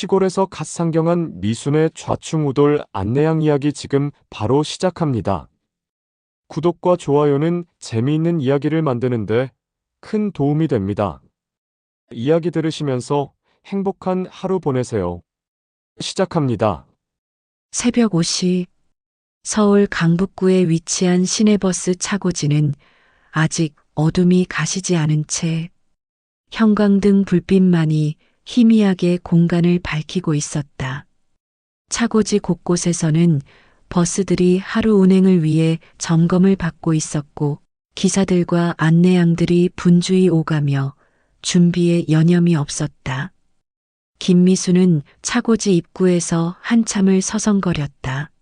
시골에서 갓 상경한 미순의 좌충우돌 안내양 이야기 지금 바로 시작합니다. 구독과 좋아요는 재미있는 이야기를 만드는데 큰 도움이 됩니다. 이야기 들으시면서 행복한 하루 보내세요. 시작합니다. 새벽 5시 서울 강북구에 위치한 시내버스 차고지는 아직 어둠이 가시지 않은 채 형광등 불빛만이 희미하게 공간을 밝히고 있었다. 차고지 곳곳에서는 버스들이 하루 운행을 위해 점검을 받고 있었고 기사들과 안내양들이 분주히 오가며 준비에 여념이 없었다. 김미수는 차고지 입구에서 한참을 서성거렸다.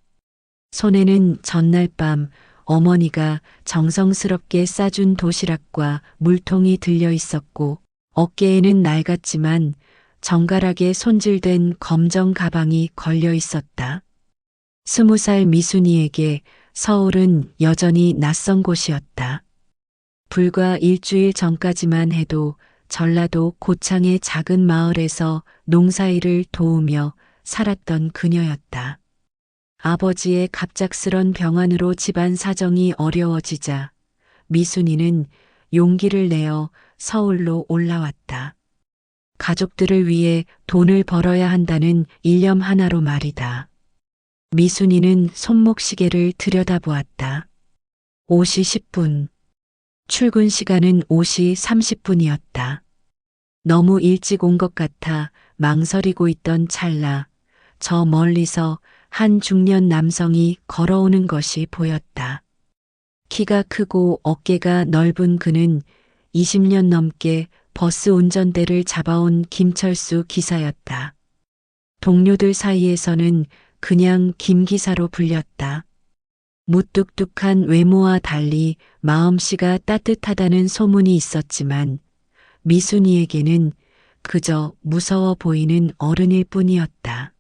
손에는 전날 밤 어머니가 정성스럽게 싸준 도시락과 물통이 들려 있었고 어깨에는 낡았지만 정갈하게 손질된 검정 가방이 걸려 있었다. 20살 미순이에게 서울은 여전히 낯선 곳이었다. 불과 일주일 전까지만 해도 전라도 고창의 작은 마을에서 농사일을 도우며 살았던 그녀였다. 아버지의 갑작스런 병환으로 집안 사정이 어려워지자 미순이는 용기를 내어 서울로 올라왔다. 가족들을 위해 돈을 벌어야 한다는 일념 하나로 말이다. 미순이는 손목시계를 들여다보았다. 5시 10분. 출근 시간은 5시 30분이었다. 너무 일찍 온 것 같아 망설이고 있던 찰나 저 멀리서 한 중년 남성이 걸어오는 것이 보였다. 키가 크고 어깨가 넓은 그는 20년 넘게 버스 운전대를 잡아온 김철수 기사였다. 동료들 사이에서는 그냥 김 기사로 불렸다. 무뚝뚝한 외모와 달리 마음씨가 따뜻하다는 소문이 있었지만 미순이에게는 그저 무서워 보이는 어른일 뿐이었다.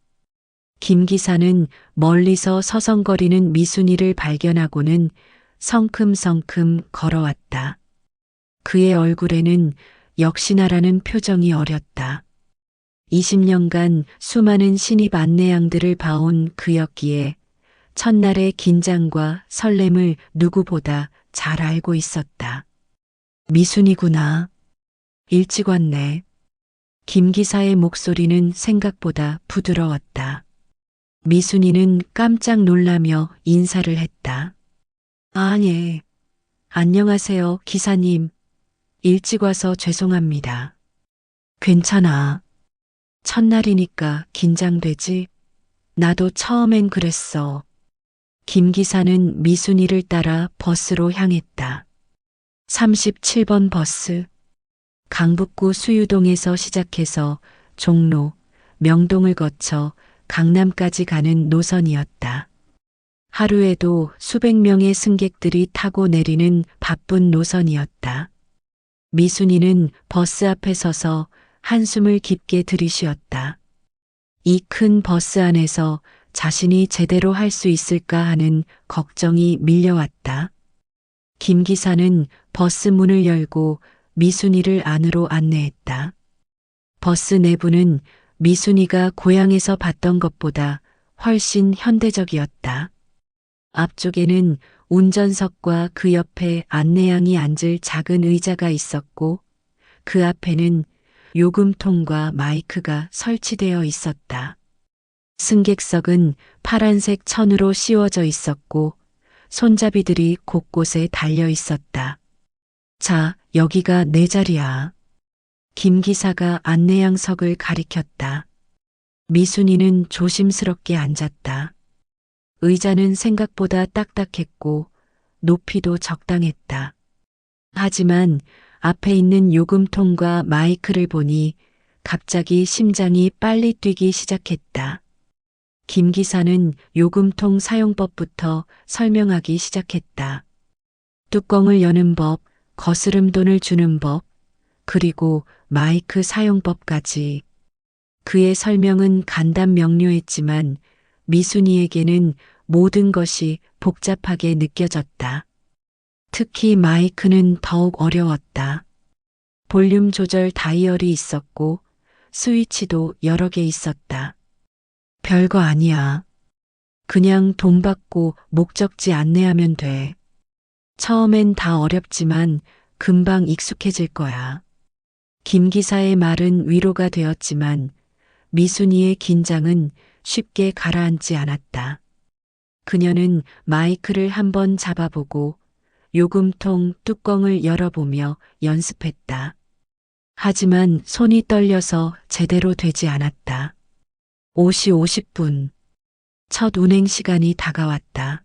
김 기사는 멀리서 서성거리는 미순이를 발견하고는 성큼성큼 걸어왔다. 그의 얼굴에는 역시나라는 표정이 어렸다. 20년간 수많은 신입 안내양들을 봐온 그였기에 첫날의 긴장과 설렘을 누구보다 잘 알고 있었다. 미순이구나. 일찍 왔네. 김 기사의 목소리는 생각보다 부드러웠다. 미순이는 깜짝 놀라며 인사를 했다. 아, 예. 안녕하세요, 기사님. 일찍 와서 죄송합니다. 괜찮아. 첫날이니까 긴장되지? 나도 처음엔 그랬어. 김 기사는 미순이를 따라 버스로 향했다. 37번 버스. 강북구 수유동에서 시작해서 종로, 명동을 거쳐 강남까지 가는 노선이었다. 하루에도 수백 명의 승객들이 타고 내리는 바쁜 노선이었다. 미순이는 버스 앞에 서서 한숨을 깊게 들이쉬었다. 이 큰 버스 안에서 자신이 제대로 할 수 있을까 하는 걱정이 밀려왔다. 김 기사는 버스 문을 열고 미순이를 안으로 안내했다. 버스 내부는 미순이가 고향에서 봤던 것보다 훨씬 현대적이었다. 앞쪽에는 운전석과 그 옆에 안내양이 앉을 작은 의자가 있었고 그 앞에는 요금통과 마이크가 설치되어 있었다. 승객석은 파란색 천으로 씌워져 있었고 손잡이들이 곳곳에 달려 있었다. 자, 여기가 내 자리야. 김 기사가 안내양석을 가리켰다. 미순이는 조심스럽게 앉았다. 의자는 생각보다 딱딱했고 높이도 적당했다. 하지만 앞에 있는 요금통과 마이크를 보니 갑자기 심장이 빨리 뛰기 시작했다. 김 기사는 요금통 사용법부터 설명하기 시작했다. 뚜껑을 여는 법, 거스름 돈을 주는 법, 그리고 마이크 사용법까지. 그의 설명은 간단 명료했지만 미순이에게는 모든 것이 복잡하게 느껴졌다. 특히 마이크는 더욱 어려웠다. 볼륨 조절 다이얼이 있었고 스위치도 여러 개 있었다. 별거 아니야. 그냥 돈 받고 목적지 안내하면 돼. 처음엔 다 어렵지만 금방 익숙해질 거야. 김 기사의 말은 위로가 되었지만 미순이의 긴장은 쉽게 가라앉지 않았다. 그녀는 마이크를 한번 잡아보고 요금통 뚜껑을 열어보며 연습했다. 하지만 손이 떨려서 제대로 되지 않았다. 5시 50분. 첫 운행 시간이 다가왔다.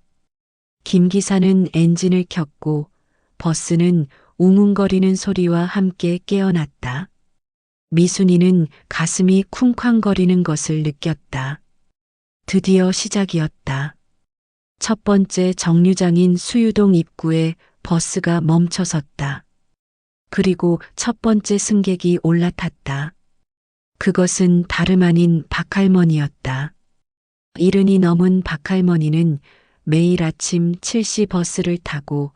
김 기사는 엔진을 켰고 버스는 웅웅거리는 소리와 함께 깨어났다. 미순이는 가슴이 쿵쾅거리는 것을 느꼈다. 드디어 시작이었다. 첫 번째 정류장인 수유동 입구에 버스가 멈춰섰다. 그리고 첫 번째 승객이 올라탔다. 그것은 다름 아닌 박할머니였다. 70이 넘은 박할머니는 매일 아침 7시 버스를 타고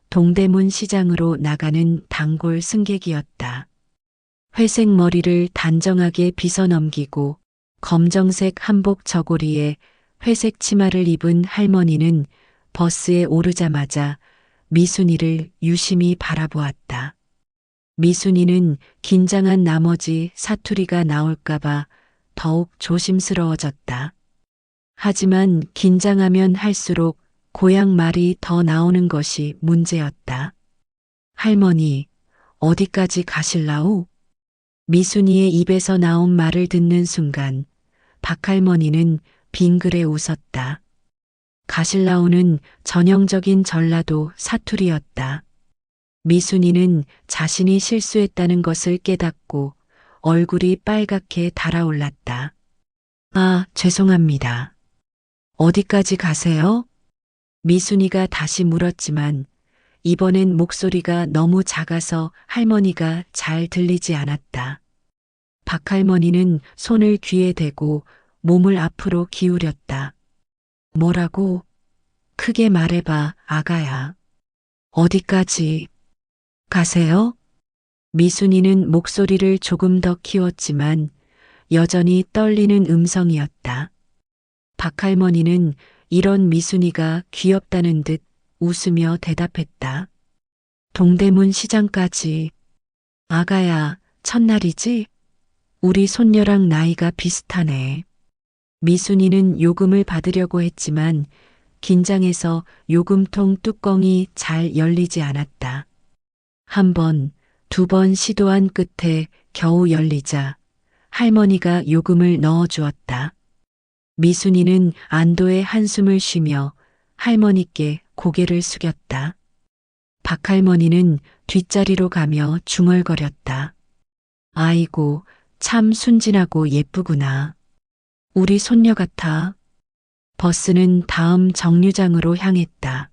동대문 시장으로 나가는 단골 승객이었다. 회색 머리를 단정하게 빗어 넘기고 검정색 한복 저고리에 회색 치마를 입은 할머니는 버스에 오르자마자 미순이를 유심히 바라보았다. 미순이는 긴장한 나머지 사투리가 나올까봐 더욱 조심스러워졌다. 하지만 긴장하면 할수록 고향 말이 더 나오는 것이 문제였다. 할머니, 어디까지 가실라우? 미순이의 입에서 나온 말을 듣는 순간 박할머니는 빙그레 웃었다. 가실라우는 전형적인 전라도 사투리였다. 미순이는 자신이 실수했다는 것을 깨닫고 얼굴이 빨갛게 달아올랐다. 아, 죄송합니다. 어디까지 가세요? 미순이가 다시 물었지만 이번엔 목소리가 너무 작아서 할머니가 잘 들리지 않았다. 박할머니는 손을 귀에 대고 몸을 앞으로 기울였다. 뭐라고? 크게 말해봐, 아가야. 어디까지 가세요? 미순이는 목소리를 조금 더 키웠지만 여전히 떨리는 음성이었다. 박할머니는 이런 미순이가 귀엽다는 듯 웃으며 대답했다. 동대문 시장까지. 아가야, 첫날이지? 우리 손녀랑 나이가 비슷하네. 미순이는 요금을 받으려고 했지만 긴장해서 요금통 뚜껑이 잘 열리지 않았다. 한 번, 두 번 시도한 끝에 겨우 열리자 할머니가 요금을 넣어 주었다. 미순이는 안도의 한숨을 쉬며 할머니께 고개를 숙였다. 박할머니는 뒷자리로 가며 중얼거렸다. 아이고, 참 순진하고 예쁘구나. 우리 손녀 같아. 버스는 다음 정류장으로 향했다.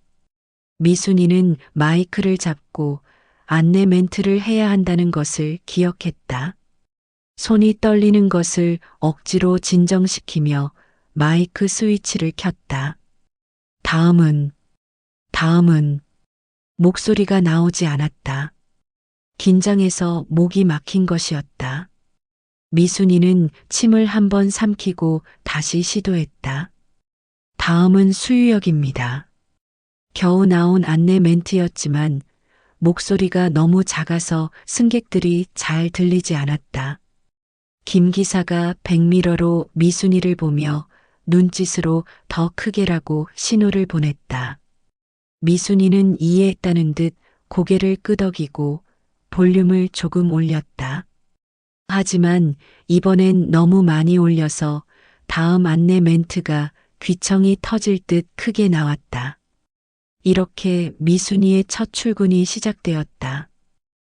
미순이는 마이크를 잡고 안내 멘트를 해야 한다는 것을 기억했다. 손이 떨리는 것을 억지로 진정시키며 마이크 스위치를 켰다. 다음은 목소리가 나오지 않았다. 긴장해서 목이 막힌 것이었다. 미순이는 침을 한번 삼키고 다시 시도했다. 다음은 수유역입니다. 겨우 나온 안내 멘트였지만 목소리가 너무 작아서 승객들이 잘 들리지 않았다. 김 기사가 백미러로 미순이를 보며 눈짓으로 더 크게라고 신호를 보냈다. 미순이는 이해했다는 듯 고개를 끄덕이고 볼륨을 조금 올렸다. 하지만 이번엔 너무 많이 올려서 다음 안내 멘트가 귀청이 터질 듯 크게 나왔다. 이렇게 미순이의 첫 출근이 시작되었다.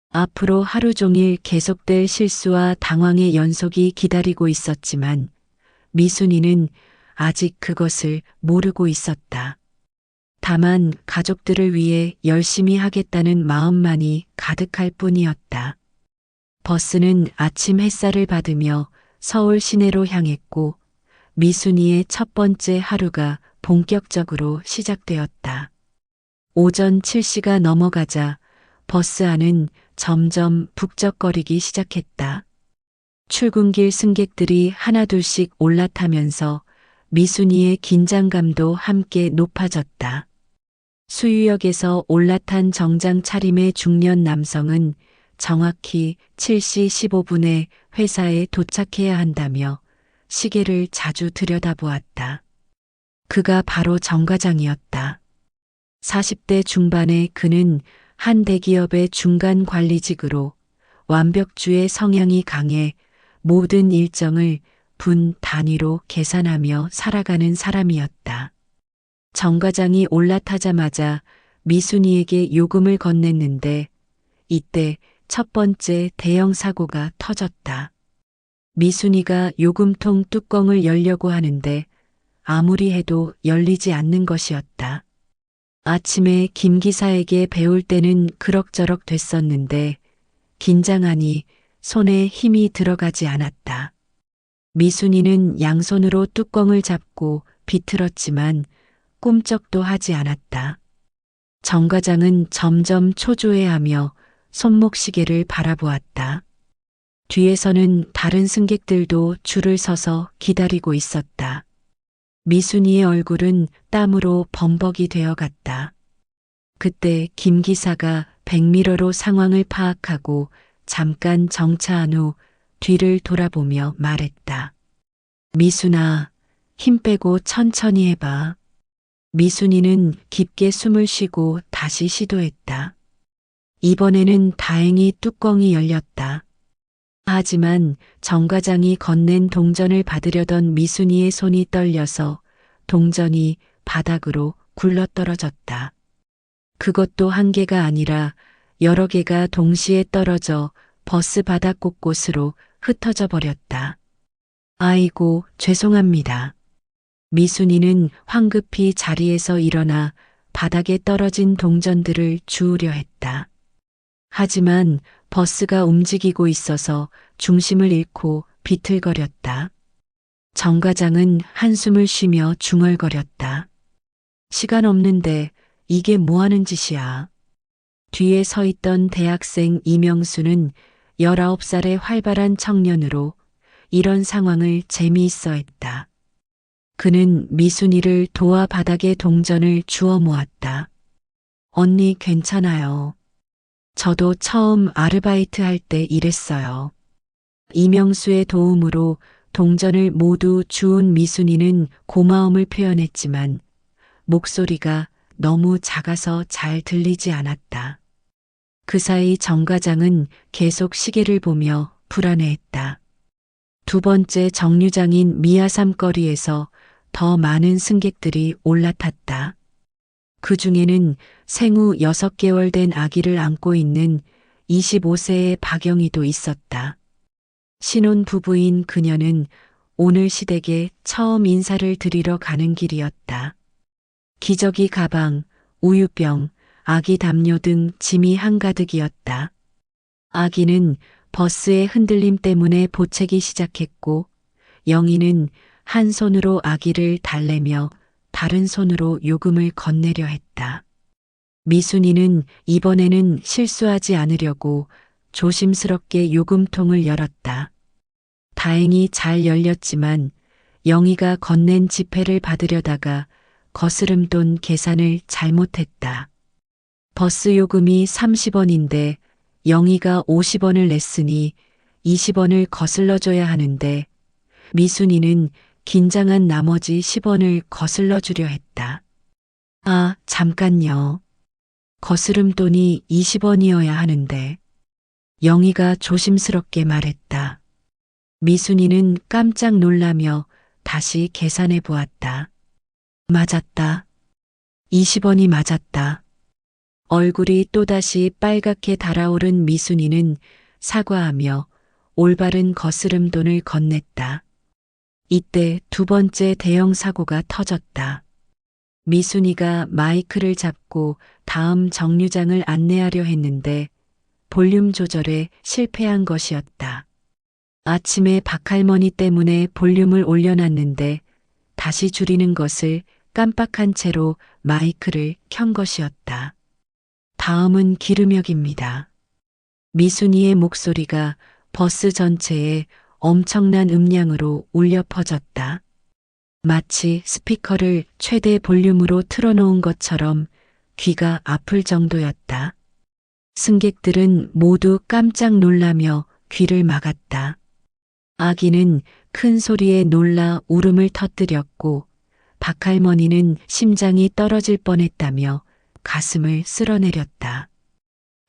앞으로 하루 종일 계속될 실수와 당황의 연속이 기다리고 있었지만 미순이는 아직 그것을 모르고 있었다. 다만 가족들을 위해 열심히 하겠다는 마음만이 가득할 뿐이었다. 버스는 아침 햇살을 받으며 서울 시내로 향했고 미순이의 첫 번째 하루가 본격적으로 시작되었다. 오전 7시가 넘어가자 버스 안은 점점 북적거리기 시작했다. 출근길 승객들이 하나둘씩 올라타면서 미순이의 긴장감도 함께 높아졌다. 수유역에서 올라탄 정장 차림의 중년 남성은 정확히 7시 15분에 회사에 도착해야 한다며 시계를 자주 들여다보았다. 그가 바로 정 과장이었다. 40대 중반의 그는 한 대기업의 중간 관리직으로 완벽주의 성향이 강해 모든 일정을 분 단위로 계산하며 살아가는 사람이었다. 정 과장이 올라타자마자 미순이에게 요금을 건넸는데 이때 첫 번째 대형 사고가 터졌다. 미순이가 요금통 뚜껑을 열려고 하는데 아무리 해도 열리지 않는 것이었다. 아침에 김 기사에게 배울 때는 그럭저럭 됐었는데 긴장하니 손에 힘이 들어가지 않았다. 미순이는 양손으로 뚜껑을 잡고 비틀었지만 꿈쩍도 하지 않았다. 정 과장은 점점 초조해하며 손목시계를 바라보았다. 뒤에서는 다른 승객들도 줄을 서서 기다리고 있었다. 미순이의 얼굴은 땀으로 범벅이 되어갔다. 그때 김 기사가 백미러로 상황을 파악하고 잠깐 정차한 후 뒤를 돌아보며 말했다. 미순아, 힘 빼고 천천히 해봐. 미순이는 깊게 숨을 쉬고 다시 시도했다. 이번에는 다행히 뚜껑이 열렸다. 하지만 정 과장이 건넨 동전을 받으려던 미순이의 손이 떨려서 동전이 바닥으로 굴러떨어졌다. 그것도 한 개가 아니라 여러 개가 동시에 떨어져 버스 바닥 곳곳으로 흩어져 버렸다. 아이고, 죄송합니다. 미순이는 황급히 자리에서 일어나 바닥에 떨어진 동전들을 주우려 했다. 하지만 버스가 움직이고 있어서 중심을 잃고 비틀거렸다. 정 과장은 한숨을 쉬며 중얼거렸다. 시간 없는데 이게 뭐 하는 짓이야. 뒤에 서 있던 대학생 이명수는 19살의 활발한 청년으로 이런 상황을 재미있어 했다. 그는 미순이를 도와 바닥에 동전을 주워 모았다. 언니 괜찮아요. 저도 처음 아르바이트 할 때 이랬어요. 이명수의 도움으로 동전을 모두 주운 미순이는 고마움을 표현했지만 목소리가 너무 작아서 잘 들리지 않았다. 그 사이 정 과장은 계속 시계를 보며 불안해했다. 두 번째 정류장인 미아삼 거리에서 더 많은 승객들이 올라탔다. 그 중에는 생후 6개월 된 아기를 안고 있는 25세의 박영희도 있었다. 신혼 부부인 그녀는 오늘 시댁에 처음 인사를 드리러 가는 길이었다. 기저귀 가방, 우유병, 아기 담요 등 짐이 한가득이었다. 아기는 버스의 흔들림 때문에 보채기 시작했고 영희는 한 손으로 아기를 달래며 다른 손으로 요금을 건네려 했다. 미순이는 이번에는 실수하지 않으려고 조심스럽게 요금통을 열었다. 다행히 잘 열렸지만 영희가 건넨 지폐를 받으려다가 거스름돈 계산을 잘못했다. 버스 요금이 30원인데 영희가 50원을 냈으니 20원을 거슬러줘야 하는데 미순이는 긴장한 나머지 10원을 거슬러 주려 했다. 아, 잠깐요. 거스름돈이 20원이어야 하는데. 영희가 조심스럽게 말했다. 미순이는 깜짝 놀라며 다시 계산해 보았다. 맞았다. 20원이 맞았다. 얼굴이 또다시 빨갛게 달아오른 미순이는 사과하며 올바른 거스름돈을 건넸다. 이때 두 번째 대형 사고가 터졌다. 미순이가 마이크를 잡고 다음 정류장을 안내하려 했는데 볼륨 조절에 실패한 것이었다. 아침에 박할머니 때문에 볼륨을 올려놨는데 다시 줄이는 것을 깜빡한 채로 마이크를 켠 것이었다. 다음은 기름역입니다. 미순이의 목소리가 버스 전체에 엄청난 음량으로 울려 퍼졌다. 마치 스피커를 최대 볼륨으로 틀어놓은 것처럼 귀가 아플 정도였다. 승객들은 모두 깜짝 놀라며 귀를 막았다. 아기는 큰 소리에 놀라 울음을 터뜨렸고 박할머니는 심장이 떨어질 뻔했다며 가슴을 쓸어내렸다.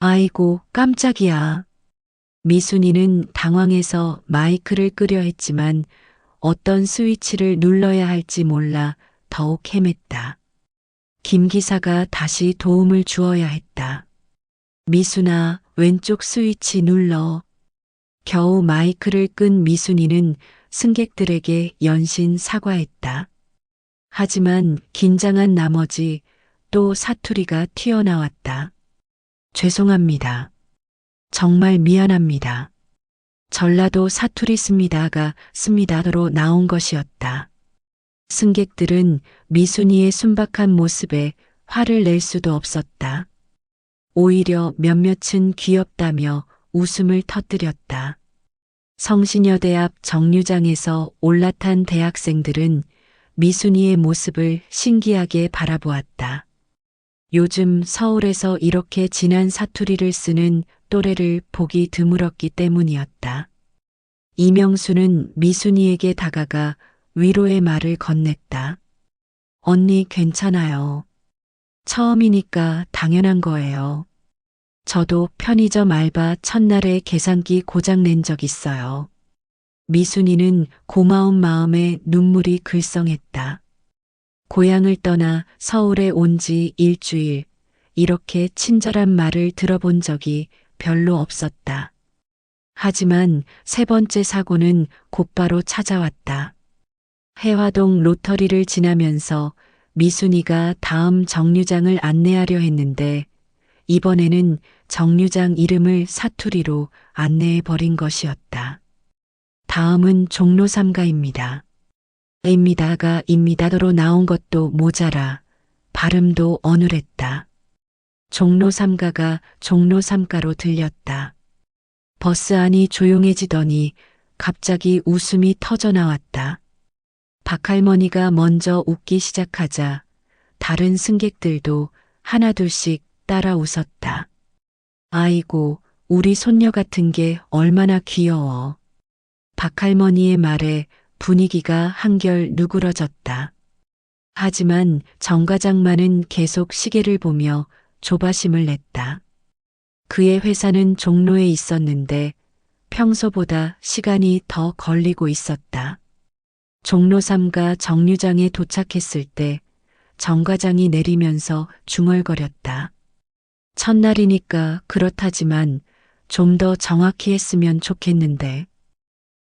아이고, 깜짝이야. 미순이는 당황해서 마이크를 끄려 했지만 어떤 스위치를 눌러야 할지 몰라 더욱 헤맸다. 김 기사가 다시 도움을 주어야 했다. 미순아, 왼쪽 스위치 눌러. 겨우 마이크를 끈 미순이는 승객들에게 연신 사과했다. 하지만 긴장한 나머지 또 사투리가 튀어나왔다. 죄송합니다. 정말 미안합니다. 전라도 사투리 씁니다로 나온 것이었다. 승객들은 미순이의 순박한 모습에 화를 낼 수도 없었다. 오히려 몇몇은 귀엽다며 웃음을 터뜨렸다. 성신여대 앞 정류장에서 올라탄 대학생들은 미순이의 모습을 신기하게 바라보았다. 요즘 서울에서 이렇게 진한 사투리를 쓰는 또래를 보기 드물었기 때문이었다. 이명수는 미순이에게 다가가 위로의 말을 건넸다. 언니 괜찮아요. 처음이니까 당연한 거예요. 저도 편의점 알바 첫날에 계산기 고장 낸 적 있어요. 미순이는 고마운 마음에 눈물이 글썽했다. 고향을 떠나 서울에 온 지 일주일, 이렇게 친절한 말을 들어본 적이 별로 없었다. 하지만 세 번째 사고는 곧바로 찾아왔다. 해화동 로터리를 지나면서 미순이가 다음 정류장을 안내하려 했는데 이번에는 정류장 이름을 사투리로 안내해 버린 것이었다. 다음은 종로 3가입니다. 입니다로 나온 것도 모자라 발음도 어눌했다. 종로 3가가 종로 3가로 들렸다. 버스 안이 조용해지더니 갑자기 웃음이 터져 나왔다. 박할머니가 먼저 웃기 시작하자 다른 승객들도 하나둘씩 따라 웃었다. 아이고, 우리 손녀 같은 게 얼마나 귀여워. 박할머니의 말에 분위기가 한결 누그러졌다. 하지만 정과장만은 계속 시계를 보며 조바심을 냈다. 그의 회사는 종로에 있었는데 평소보다 시간이 더 걸리고 있었다. 종로 3가 정류장에 도착했을 때 정과장이 내리면서 중얼거렸다. 첫날이니까 그렇다지만 좀 더 정확히 했으면 좋겠는데.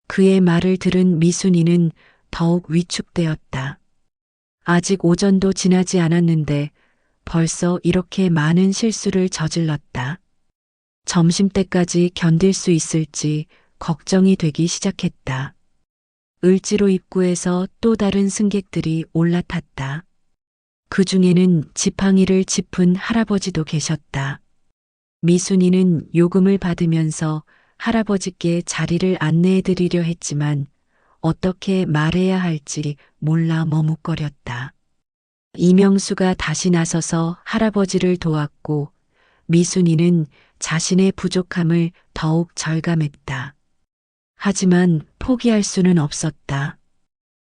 그의 말을 들은 미순이는 더욱 위축되었다. 아직 오전도 지나지 않았는데 벌써 이렇게 많은 실수를 저질렀다. 점심때까지 견딜 수 있을지 걱정이 되기 시작했다. 을지로 입구에서 또 다른 승객들이 올라탔다. 그 중에는 지팡이를 짚은 할아버지도 계셨다. 미순이는 요금을 받으면서 할아버지께 자리를 안내해 드리려 했지만 어떻게 말해야 할지 몰라 머뭇거렸다. 이명수가 다시 나서서 할아버지를 도왔고 미순이는 자신의 부족함을 더욱 절감했다. 하지만 포기할 수는 없었다.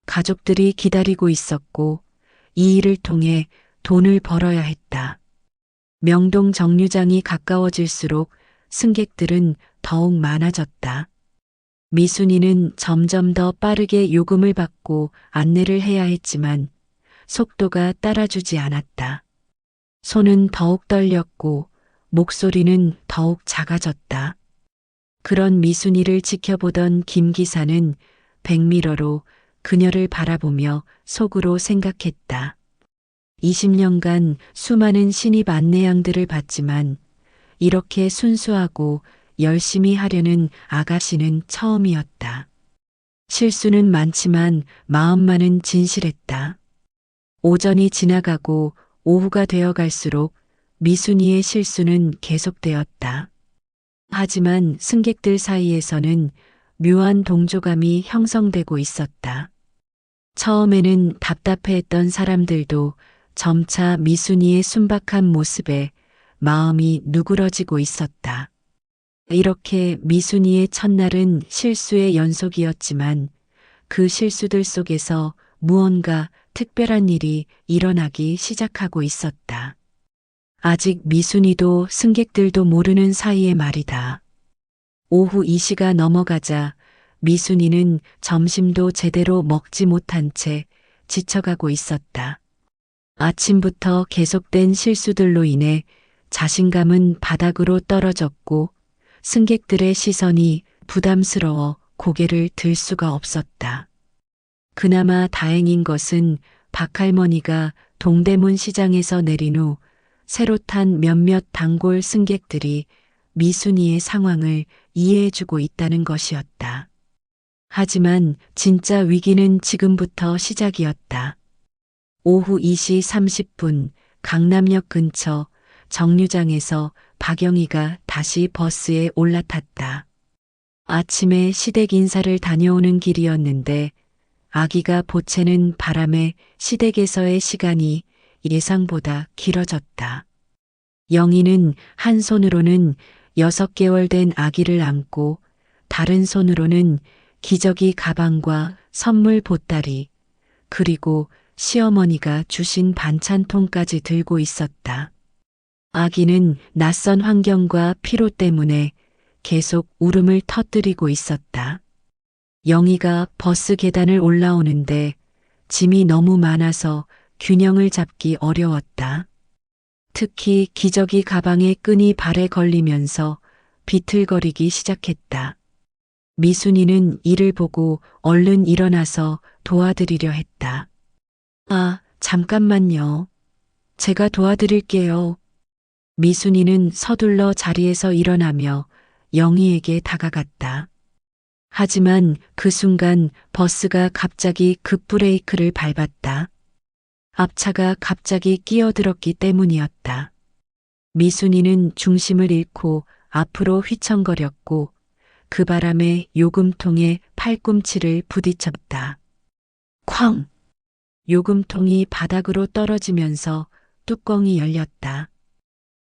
가족들이 기다리고 있었고 이 일을 통해 돈을 벌어야 했다. 명동 정류장이 가까워질수록 승객들은 더욱 많아졌다. 미순이는 점점 더 빠르게 요금을 받고 안내를 해야 했지만 속도가 따라주지 않았다. 손은 더욱 떨렸고 목소리는 더욱 작아졌다. 그런 미순이를 지켜보던 김 기사는 백미러로 그녀를 바라보며 속으로 생각했다. 20년간 수많은 신입 안내양들을 봤지만 이렇게 순수하고 열심히 하려는 아가씨는 처음이었다. 실수는 많지만 마음만은 진실했다. 오전이 지나가고 오후가 되어 갈수록 미순이의 실수는 계속되었다. 하지만 승객들 사이에서는 묘한 동조감이 형성되고 있었다. 처음에는 답답해했던 사람들도 점차 미순이의 순박한 모습에 마음이 누그러지고 있었다. 이렇게 미순이의 첫날은 실수의 연속이었지만 그 실수들 속에서 무언가 특별한 일이 일어나기 시작하고 있었다. 아직 미순이도 승객들도 모르는 사이의 말이다. 오후 2시가 넘어가자 미순이는 점심도 제대로 먹지 못한 채 지쳐가고 있었다. 아침부터 계속된 실수들로 인해 자신감은 바닥으로 떨어졌고 승객들의 시선이 부담스러워 고개를 들 수가 없었다. 그나마 다행인 것은 박할머니가 동대문 시장에서 내린 후 새로 탄 몇몇 단골 승객들이 미순이의 상황을 이해해주고 있다는 것이었다. 하지만 진짜 위기는 지금부터 시작이었다. 오후 2시 30분 강남역 근처 정류장에서 박영희가 다시 버스에 올라탔다. 아침에 시댁 인사를 다녀오는 길이었는데 아기가 보채는 바람에 시댁에서의 시간이 예상보다 길어졌다. 영희는 한 손으로는 6개월 된 아기를 안고 다른 손으로는 기저귀 가방과 선물 보따리 그리고 시어머니가 주신 반찬통까지 들고 있었다. 아기는 낯선 환경과 피로 때문에 계속 울음을 터뜨리고 있었다. 영희가 버스 계단을 올라오는데 짐이 너무 많아서 균형을 잡기 어려웠다. 특히 기저귀 가방의 끈이 발에 걸리면서 비틀거리기 시작했다. 미순이는 이를 보고 얼른 일어나서 도와드리려 했다. 아, 잠깐만요. 제가 도와드릴게요. 미순이는 서둘러 자리에서 일어나며 영희에게 다가갔다. 하지만 그 순간 버스가 갑자기 급브레이크를 밟았다. 앞차가 갑자기 끼어들었기 때문이었다. 미순이는 중심을 잃고 앞으로 휘청거렸고 그 바람에 요금통에 팔꿈치를 부딪혔다. 쾅! 요금통이 바닥으로 떨어지면서 뚜껑이 열렸다.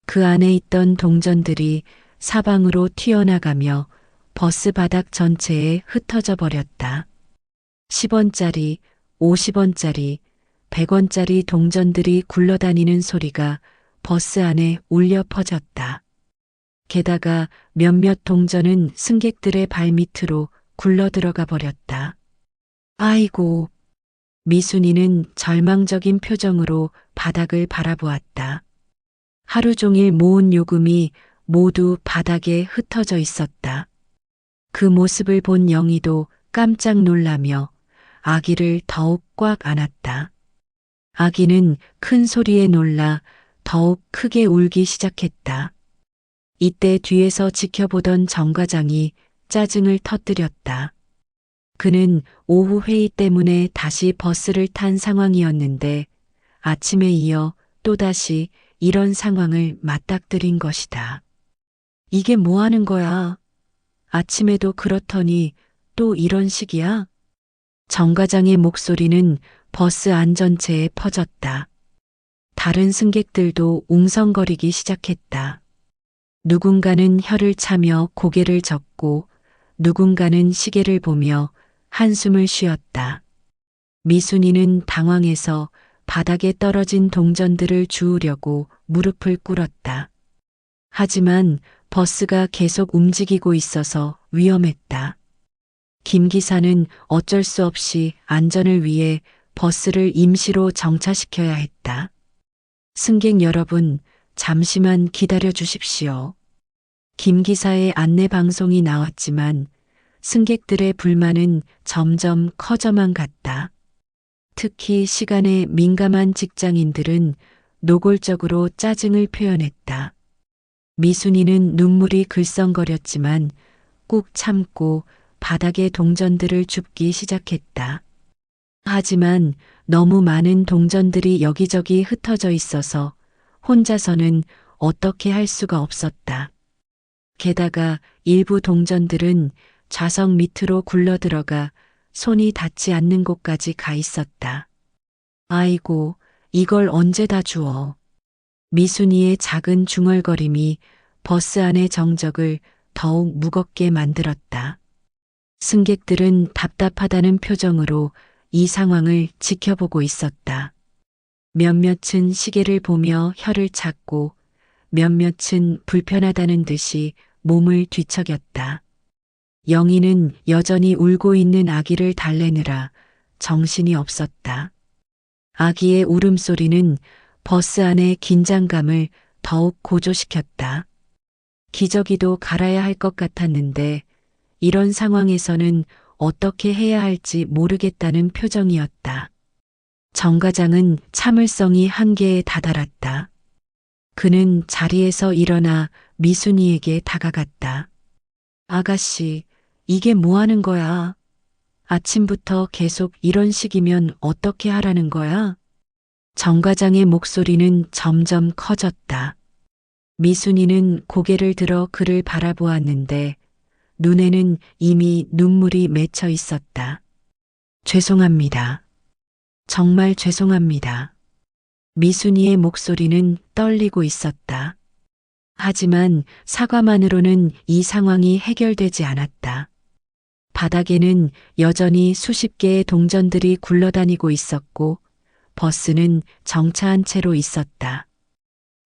그 안에 있던 동전들이 사방으로 튀어나가며 버스 바닥 전체에 흩어져 버렸다. 10원짜리, 50원짜리, 100원짜리 동전들이 굴러다니는 소리가 버스 안에 울려 퍼졌다. 게다가 몇몇 동전은 승객들의 발밑으로 굴러 들어가 버렸다. 아이고! 미순이는 절망적인 표정으로 바닥을 바라보았다. 하루 종일 모은 요금이 모두 바닥에 흩어져 있었다. 그 모습을 본 영희도 깜짝 놀라며 아기를 더욱 꽉 안았다. 아기는 큰 소리에 놀라 더욱 크게 울기 시작했다. 이때 뒤에서 지켜보던 정과장이 짜증을 터뜨렸다. 그는 오후 회의 때문에 다시 버스를 탄 상황이었는데 아침에 이어 또다시 이런 상황을 맞닥뜨린 것이다. 이게 뭐 하는 거야? 아침에도 그렇더니 또 이런 식이야? 정과장의 목소리는 버스 안전체에 퍼졌다. 다른 승객들도 웅성거리기 시작했다. 누군가는 혀를 차며 고개를 젓고 누군가는 시계를 보며 한숨을 쉬었다. 미순이는 당황해서 바닥에 떨어진 동전들을 주우려고 무릎을 꿇었다. 하지만 버스가 계속 움직이고 있어서 위험했다. 김 기사는 어쩔 수 없이 안전을 위해 버스를 임시로 정차시켜야 했다. 승객 여러분, 잠시만 기다려 주십시오. 김 기사의 안내 방송이 나왔지만 승객들의 불만은 점점 커져만 갔다. 특히 시간에 민감한 직장인들은 노골적으로 짜증을 표현했다. 미순이는 눈물이 글썽거렸지만 꾹 참고 바닥에 동전들을 줍기 시작했다. 하지만 너무 많은 동전들이 여기저기 흩어져 있어서 혼자서는 어떻게 할 수가 없었다. 게다가 일부 동전들은 좌석 밑으로 굴러들어가 손이 닿지 않는 곳까지 가 있었다. 아이고, 이걸 언제 다 주워. 미순이의 작은 중얼거림이 버스 안의 정적을 더욱 무겁게 만들었다. 승객들은 답답하다는 표정으로 이 상황을 지켜보고 있었다. 몇몇은 시계를 보며 혀를 찾고 몇몇은 불편하다는 듯이 몸을 뒤척였다. 영희는 여전히 울고 있는 아기를 달래느라 정신이 없었다. 아기의 울음소리는 버스 안의 긴장감을 더욱 고조시켰다. 기저귀도 갈아야 할 것 같았는데 이런 상황에서는 어떻게 해야 할지 모르겠다는 표정이었다. 정 과장은 참을성이 한계에 다다랐다. 그는 자리에서 일어나 미순이에게 다가갔다. 아가씨, 이게 뭐 하는 거야? 아침부터 계속 이런 식이면 어떻게 하라는 거야? 정 과장의 목소리는 점점 커졌다. 미순이는 고개를 들어 그를 바라보았는데 눈에는 이미 눈물이 맺혀 있었다. 죄송합니다. 정말 죄송합니다. 미순이의 목소리는 떨리고 있었다. 하지만 사과만으로는 이 상황이 해결되지 않았다. 바닥에는 여전히 수십 개의 동전들이 굴러다니고 있었고 버스는 정차한 채로 있었다.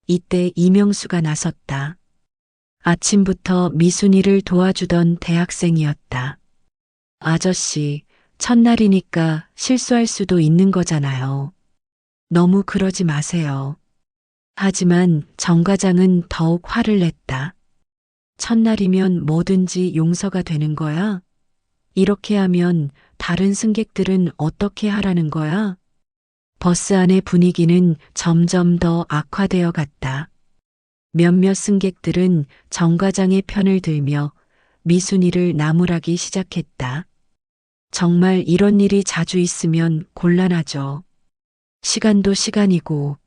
이때 이명수가 나섰다. 아침부터 미순이를 도와주던 대학생이었다. 아저씨, 첫날이니까 실수할 수도 있는 거잖아요. 너무 그러지 마세요. 하지만 정 과장은 더욱 화를 냈다. 첫날이면 뭐든지 용서가 되는 거야? 이렇게 하면 다른 승객들은 어떻게 하라는 거야? 버스 안의 분위기는 점점 더 악화되어 갔다. 몇몇 승객들은 정 과장의 편을 들며 미순이를 나무라기 시작했다. 정말 이런 일이 자주 있으면 곤란하죠. 시간도 시간이고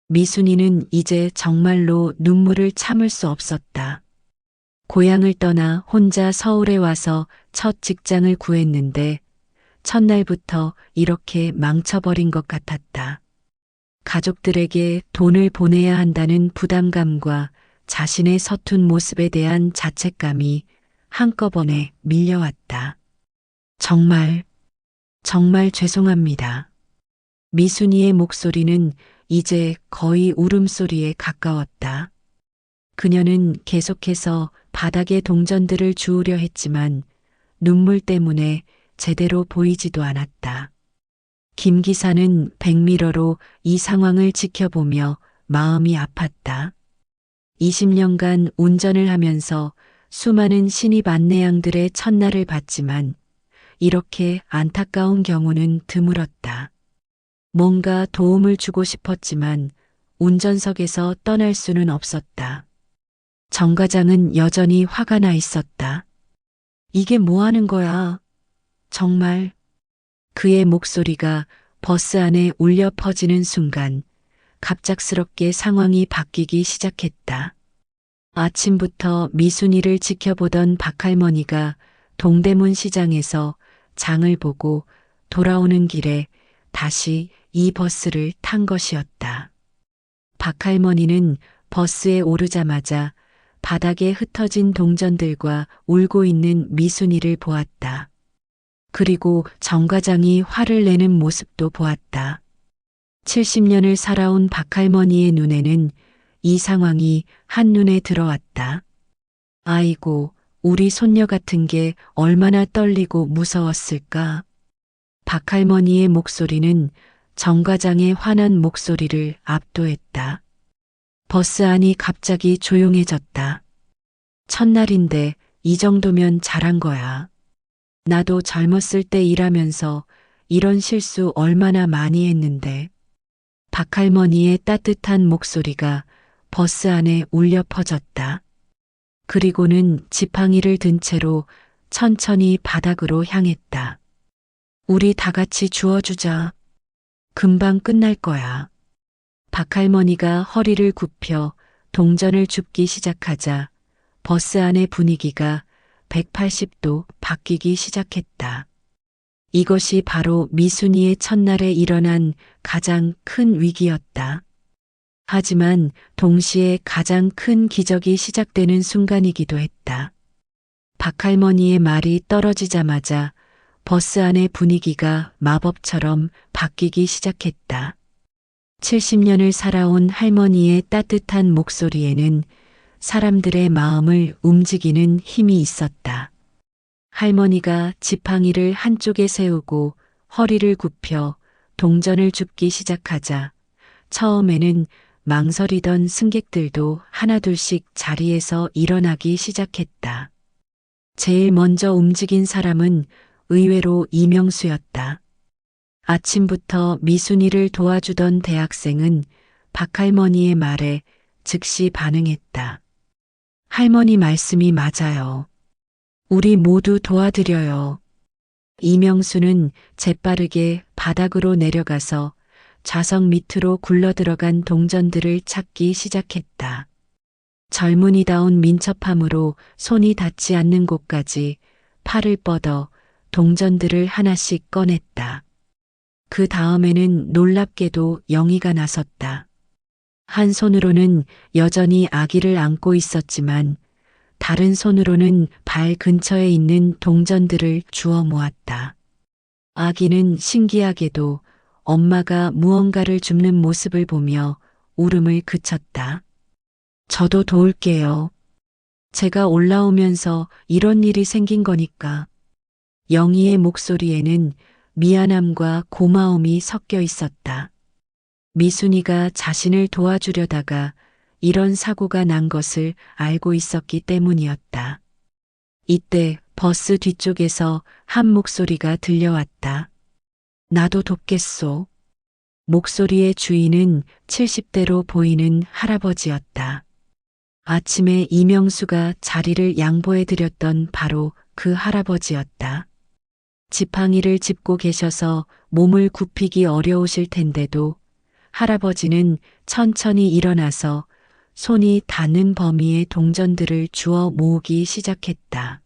미순이는 이제 정말로 눈물을 참을 수 없었다. 고향을 떠나 혼자 서울에 와서 첫 직장을 구했는데 첫날부터 이렇게 망쳐버린 것 같았다. 가족들에게 돈을 보내야 한다는 부담감과 자신의 서툰 모습에 대한 자책감이 한꺼번에 밀려왔다. 정말 죄송합니다. 미순이의 목소리는 이제 거의 울음소리에 가까웠다. 그녀는 계속해서 바닥에 동전들을 주우려 했지만 눈물 때문에 제대로 보이지도 않았다. 김 기사는 백미러로 이 상황을 지켜보며 마음이 아팠다. 20년간 운전을 하면서 수많은 신입 안내양들의 첫날을 봤지만 이렇게 안타까운 경우는 드물었다. 뭔가 도움을 주고 싶었지만 운전석에서 떠날 수는 없었다. 정 과장은 여전히 화가 나 있었다. 이게 뭐 하는 거야? 정말. 그의 목소리가 버스 안에 울려 퍼지는 순간 갑작스럽게 상황이 바뀌기 시작했다. 아침부터 미순이를 지켜보던 박할머니가 동대문 시장에서 장을 보고 돌아오는 길에 다시 이 버스를 탄 것이었다. 박할머니는 버스에 오르자마자 바닥에 흩어진 동전들과 울고 있는 미순이를 보았다. 그리고 정 과장이 화를 내는 모습도 보았다. 70년을 살아온 박할머니의 눈에는 이 상황이 한눈에 들어왔다. 아이고, 우리 손녀 같은 게 얼마나 떨리고 무서웠을까. 박할머니의 목소리는 정 과장의 화난 목소리를 압도했다. 버스 안이 갑자기 조용해졌다. 첫날인데 이 정도면 잘한 거야. 나도 젊었을 때 일하면서 이런 실수 얼마나 많이 했는데. 박할머니의 따뜻한 목소리가 버스 안에 울려 퍼졌다. 그리고는 지팡이를 든 채로 천천히 바닥으로 향했다. 우리 다 같이 주워주자. 금방 끝날 거야. 박할머니가 허리를 굽혀 동전을 줍기 시작하자 버스 안의 분위기가 180도 바뀌기 시작했다. 이것이 바로 미순이의 첫날에 일어난 가장 큰 위기였다. 하지만 동시에 가장 큰 기적이 시작되는 순간이기도 했다. 박할머니의 말이 떨어지자마자 버스 안의 분위기가 마법처럼 바뀌기 시작했다. 70년을 살아온 할머니의 따뜻한 목소리에는 사람들의 마음을 움직이는 힘이 있었다. 할머니가 지팡이를 한쪽에 세우고 허리를 굽혀 동전을 줍기 시작하자 처음에는 망설이던 승객들도 하나둘씩 자리에서 일어나기 시작했다. 제일 먼저 움직인 사람은 의외로 이명수였다. 아침부터 미순이를 도와주던 대학생은 박할머니의 말에 즉시 반응했다. 할머니 말씀이 맞아요. 우리 모두 도와드려요. 이명수는 재빠르게 바닥으로 내려가서 좌석 밑으로 굴러들어간 동전들을 찾기 시작했다. 젊은이다운 민첩함으로 손이 닿지 않는 곳까지 팔을 뻗어 동전들을 하나씩 꺼냈다. 그 다음에는 놀랍게도 영희가 나섰다. 한 손으로는 여전히 아기를 안고 있었지만 다른 손으로는 발 근처에 있는 동전들을 주워 모았다. 아기는 신기하게도 엄마가 무언가를 줍는 모습을 보며 울음을 그쳤다. 저도 도울게요. 제가 올라오면서 이런 일이 생긴 거니까. 영희의 목소리에는 미안함과 고마움이 섞여 있었다. 미순이가 자신을 도와주려다가 이런 사고가 난 것을 알고 있었기 때문이었다. 이때 버스 뒤쪽에서 한 목소리가 들려왔다. 나도 돕겠소. 목소리의 주인은 70대로 보이는 할아버지였다. 아침에 이명수가 자리를 양보해드렸던 바로 그 할아버지였다. 지팡이를 짚고 계셔서 몸을 굽히기 어려우실 텐데도 할아버지는 천천히 일어나서 손이 닿는 범위의 동전들을 주워 모으기 시작했다.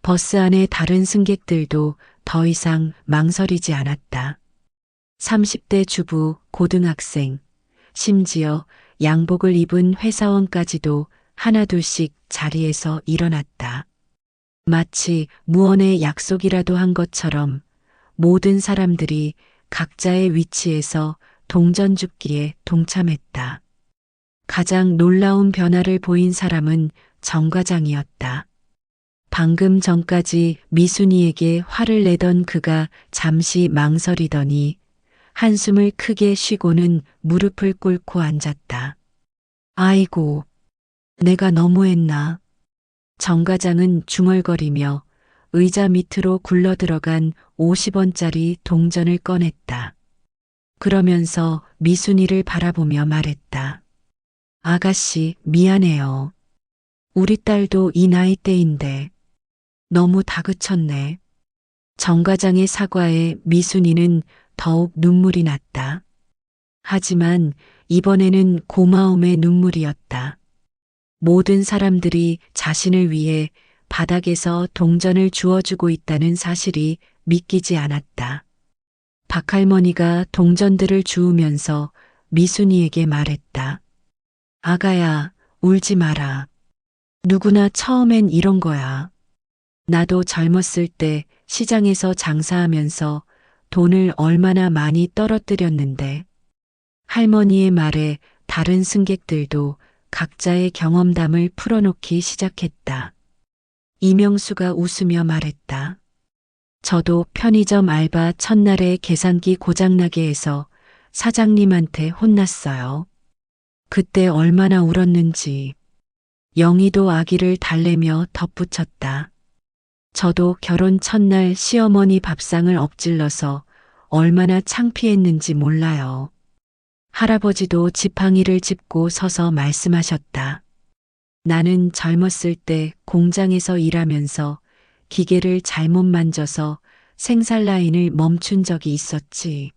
버스 안의 다른 승객들도 더 이상 망설이지 않았다. 30대 주부, 고등학생, 심지어 양복을 입은 회사원까지도 하나둘씩 자리에서 일어났다. 마치 무언의 약속이라도 한 것처럼 모든 사람들이 각자의 위치에서 동전 줍기에 동참했다. 가장 놀라운 변화를 보인 사람은 정 과장이었다. 방금 전까지 미순이에게 화를 내던 그가 잠시 망설이더니 한숨을 크게 쉬고는 무릎을 꿇고 앉았다. 아이고, 내가 너무했나. 정 과장은 중얼거리며 의자 밑으로 굴러들어간 50원짜리 동전을 꺼냈다. 그러면서 미순이를 바라보며 말했다. 아가씨, 미안해요. 우리 딸도 이 나이대인데 너무 다그쳤네. 정 과장의 사과에 미순이는 더욱 눈물이 났다. 하지만 이번에는 고마움의 눈물이었다. 모든 사람들이 자신을 위해 바닥에서 동전을 주워주고 있다는 사실이 믿기지 않았다. 박할머니가 동전들을 주우면서 미순이에게 말했다. 아가야, 울지 마라. 누구나 처음엔 이런 거야. 나도 젊었을 때 시장에서 장사하면서 돈을 얼마나 많이 떨어뜨렸는데. 할머니의 말에 다른 승객들도 각자의 경험담을 풀어놓기 시작했다. 이명수가 웃으며 말했다. 저도 편의점 알바 첫날에 계산기 고장나게 해서 사장님한테 혼났어요. 그때 얼마나 울었는지. 영희도 아기를 달래며 덧붙였다. 저도 결혼 첫날 시어머니 밥상을 엎질러서 얼마나 창피했는지 몰라요. 할아버지도 지팡이를 짚고 서서 말씀하셨다. 나는 젊었을 때 공장에서 일하면서 기계를 잘못 만져서 생산 라인을 멈춘 적이 있었지.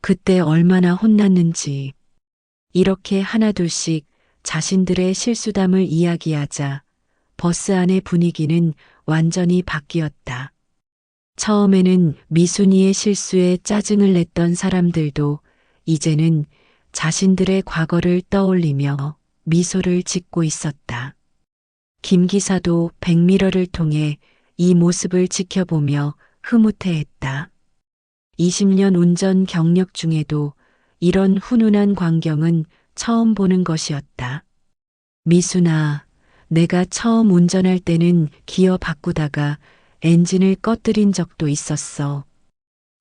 그때 얼마나 혼났는지. 이렇게 하나둘씩 자신들의 실수담을 이야기하자 버스 안의 분위기는 완전히 바뀌었다. 처음에는 미순이의 실수에 짜증을 냈던 사람들도 이제는 자신들의 과거를 떠올리며 미소를 짓고 있었다. 김 기사도 백미러를 통해 이 모습을 지켜보며 흐뭇해했다. 20년 운전 경력 중에도 이런 훈훈한 광경은 처음 보는 것이었다. 미순아, 내가 처음 운전할 때는 기어 바꾸다가 엔진을 꺼뜨린 적도 있었어.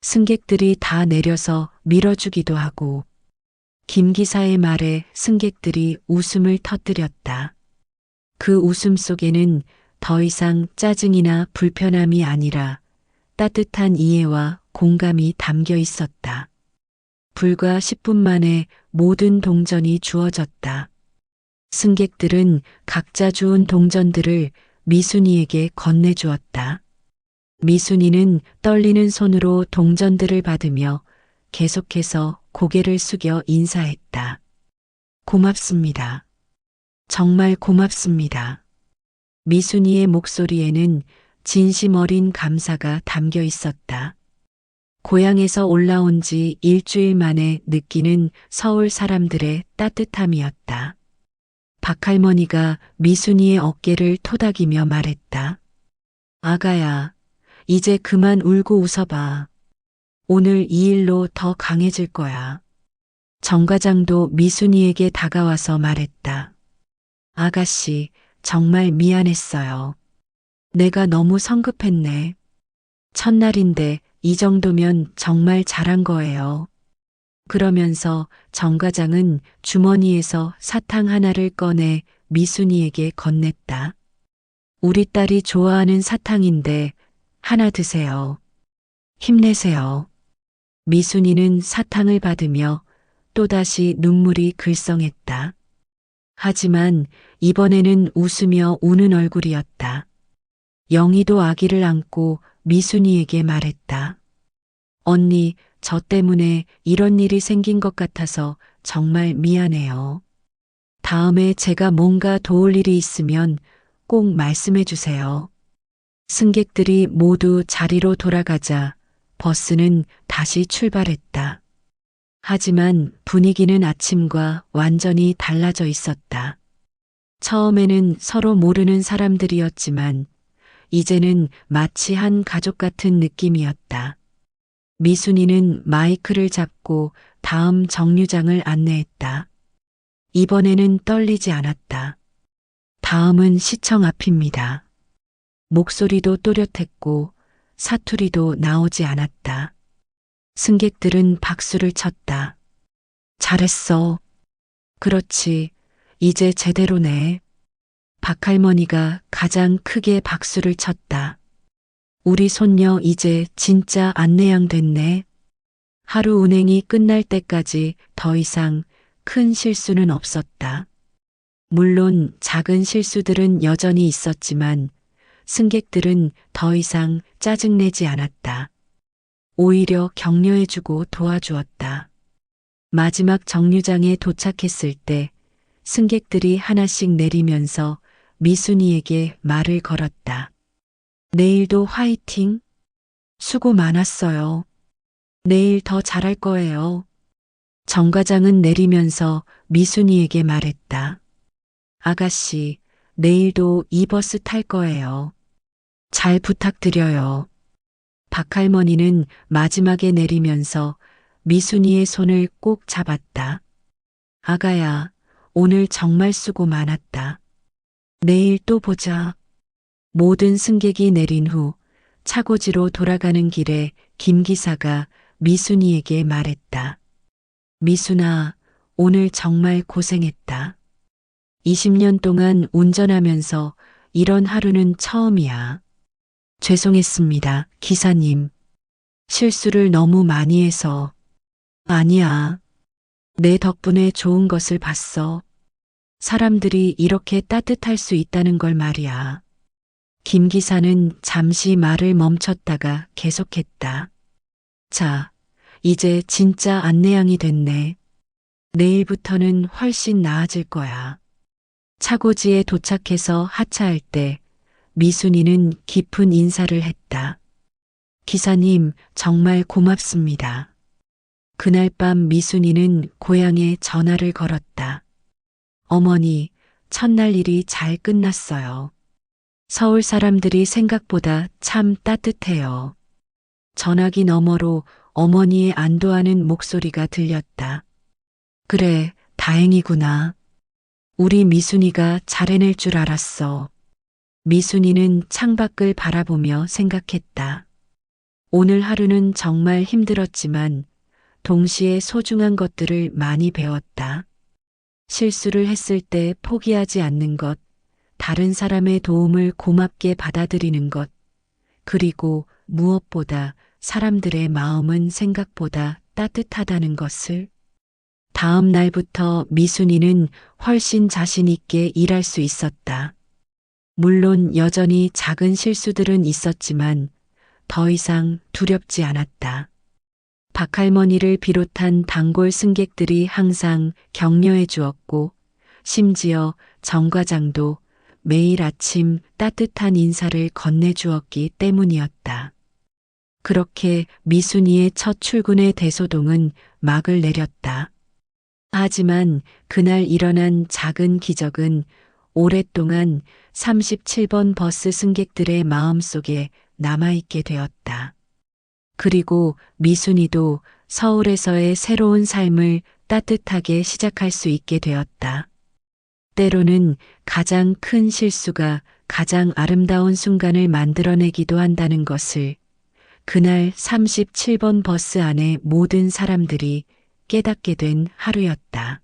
승객들이 다 내려서 밀어주기도 하고. 김 기사의 말에 승객들이 웃음을 터뜨렸다. 그 웃음 속에는 더 이상 짜증이나 불편함이 아니라 따뜻한 이해와 공감이 담겨 있었다. 불과 10분 만에 모든 동전이 주어졌다. 승객들은 각자 주운 동전들을 미순이에게 건네주었다. 미순이는 떨리는 손으로 동전들을 받으며 계속해서 고개를 숙여 인사했다. 고맙습니다. 정말 고맙습니다. 미순이의 목소리에는 진심 어린 감사가 담겨 있었다. 고향에서 올라온 지 일주일 만에 느끼는 서울 사람들의 따뜻함이었다. 박할머니가 미순이의 어깨를 토닥이며 말했다. 아가야, 이제 그만 울고 웃어봐. 오늘 이 일로 더 강해질 거야. 정 과장도 미순이에게 다가와서 말했다. 아가씨, 정말 미안했어요. 내가 너무 성급했네. 첫날인데 이 정도면 정말 잘한 거예요. 그러면서 정 과장은 주머니에서 사탕 하나를 꺼내 미순이에게 건넸다. 우리 딸이 좋아하는 사탕인데 하나 드세요. 힘내세요. 미순이는 사탕을 받으며 또다시 눈물이 글썽했다. 하지만 이번에는 웃으며 우는 얼굴이었다. 영희도 아기를 안고 미순이에게 말했다. 언니, 저 때문에 이런 일이 생긴 것 같아서 정말 미안해요. 다음에 제가 뭔가 도울 일이 있으면 꼭 말씀해 주세요. 승객들이 모두 자리로 돌아가자 버스는 다시 출발했다. 하지만 분위기는 아침과 완전히 달라져 있었다. 처음에는 서로 모르는 사람들이었지만 이제는 마치 한 가족 같은 느낌이었다. 미순이는 마이크를 잡고 다음 정류장을 안내했다. 이번에는 떨리지 않았다. 다음은 시청 앞입니다. 목소리도 또렷했고 사투리도 나오지 않았다. 승객들은 박수를 쳤다. 잘했어. 그렇지. 이제 제대로네. 박할머니가 가장 크게 박수를 쳤다. 우리 손녀 이제 진짜 안내양 됐네. 하루 운행이 끝날 때까지 더 이상 큰 실수는 없었다. 물론 작은 실수들은 여전히 있었지만 승객들은 더 이상 짜증내지 않았다. 오히려 격려해주고 도와주었다. 마지막 정류장에 도착했을 때 승객들이 하나씩 내리면서 미순이에게 말을 걸었다. 내일도 화이팅! 수고 많았어요. 내일 더 잘할 거예요. 정 과장은 내리면서 미순이에게 말했다. 아가씨, 내일도 이 버스 탈 거예요. 잘 부탁드려요. 박할머니는 마지막에 내리면서 미순이의 손을 꼭 잡았다. 아가야, 오늘 정말 수고 많았다. 내일 또 보자. 모든 승객이 내린 후 차고지로 돌아가는 길에 김 기사가 미순이에게 말했다. 미순아, 오늘 정말 고생했다. 20년 동안 운전하면서 이런 하루는 처음이야. 죄송했습니다, 기사님. 실수를 너무 많이 해서. 아니야. 내 덕분에 좋은 것을 봤어. 사람들이 이렇게 따뜻할 수 있다는 걸 말이야. 김 기사는 잠시 말을 멈췄다가 계속했다. 자, 이제 진짜 안내양이 됐네. 내일부터는 훨씬 나아질 거야. 차고지에 도착해서 하차할 때 미순이는 깊은 인사를 했다. 기사님, 정말 고맙습니다. 그날 밤 미순이는 고향에 전화를 걸었다. 어머니, 첫날 일이 잘 끝났어요. 서울 사람들이 생각보다 참 따뜻해요. 전화기 너머로 어머니의 안도하는 목소리가 들렸다. 그래, 다행이구나. 우리 미순이가 잘 해낼 줄 알았어. 미순이는 창밖을 바라보며 생각했다. 오늘 하루는 정말 힘들었지만 동시에 소중한 것들을 많이 배웠다. 실수를 했을 때 포기하지 않는 것, 다른 사람의 도움을 고맙게 받아들이는 것, 그리고 무엇보다 사람들의 마음은 생각보다 따뜻하다는 것을. 다음 날부터 미순이는 훨씬 자신 있게 일할 수 있었다. 물론 여전히 작은 실수들은 있었지만 더 이상 두렵지 않았다. 박할머니를 비롯한 단골 승객들이 항상 격려해 주었고, 심지어 정 과장도 매일 아침 따뜻한 인사를 건네주었기 때문이었다. 그렇게 미순이의 첫 출근의 대소동은 막을 내렸다. 하지만 그날 일어난 작은 기적은 오랫동안 37번 버스 승객들의 마음속에 남아있게 되었다. 그리고 미순이도 서울에서의 새로운 삶을 따뜻하게 시작할 수 있게 되었다. 때로는 가장 큰 실수가 가장 아름다운 순간을 만들어내기도 한다는 것을 그날 37번 버스 안의 모든 사람들이 깨닫게 된 하루였다.